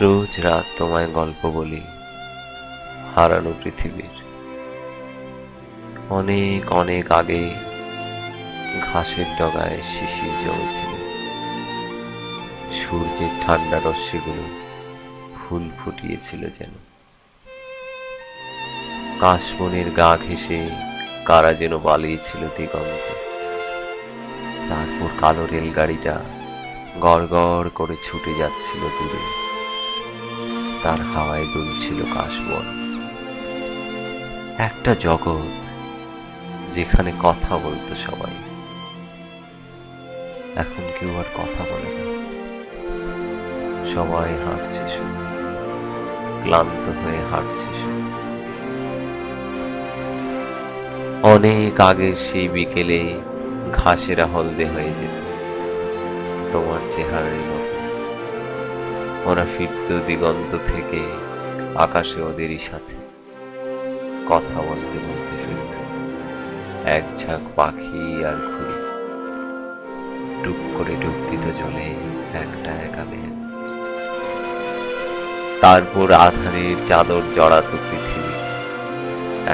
রোজ রাত তোমায় গল্প বলি হারানো পৃথিবীর। অনেক অনেক আগে ঘাসের ডগায় শিশির জমেছিল, সূর্যের ঠান্ডা রশ্মিগুলো ফুল ফুটিয়েছিল যেন। কাশবনের গা ঘেঁষে কারা যেন পালিয়েছিল দিগন্তে। তারপর কালো রেলগাড়িটা গড় গড় করে ছুটে যাচ্ছিল দূরে, তার হাওয়ায় দুলছিল কাশবন। একটা জগৎ যেখানে কথা বলতো সবাই, এখন কেউ আর কথা বলে না। সবাই হাঁটছে শুধু, ক্লান্ত হয়ে হাঁটছে শুধু। অনেক আগের সেই বিকেলে ঘাসেরা হলদে হয়ে যেত তোমার চেহারার মতো। ওরা ফিরত দিগন্ত থেকে আকাশে ওদেরই সাথে, কথা বলতে বলতে ফিরত এক ঝাঁক পাখি আর ঘুড়ি। টুক করে ডুব দিত জলে একটা একা মেঘ। তারপর আধারের চাদর জড়াতো পৃথিবী।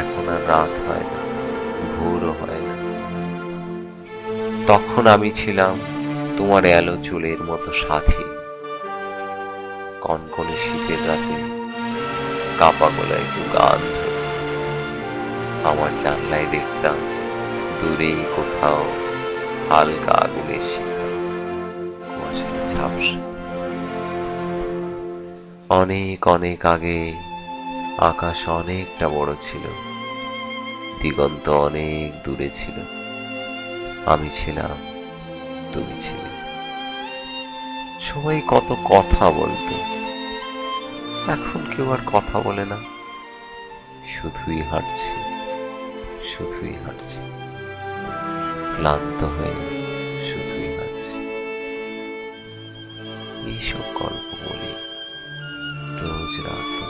এখন আর রাত হয় না, ভোরও হয় না। তখন আমি ছিলাম তোমার এলো চুলের মতো সাথী। কনকনে শীতের রাতে কাপা গলায় একটু গান ধরত। আমার জানলায় দেখতাম দূরে কোথাও হালকা আগুনের শিখা, কুয়াশার ঝাপসা। অনেক অনেক আগে আকাশ অনেকটা বড় ছিল, দিগন্ত অনেক দূরে ছিল। আমি ছিলাম, তুমি ছিলে। সবাই কত কথা বলতো, এখন কেউ আর কথা বলে না। শুধুই হাঁটছে, শুধুই হাঁটছে, ক্লান্ত হয়ে শুধুই হাঁটছে। এইসব গল্প বলি রোজ রাত।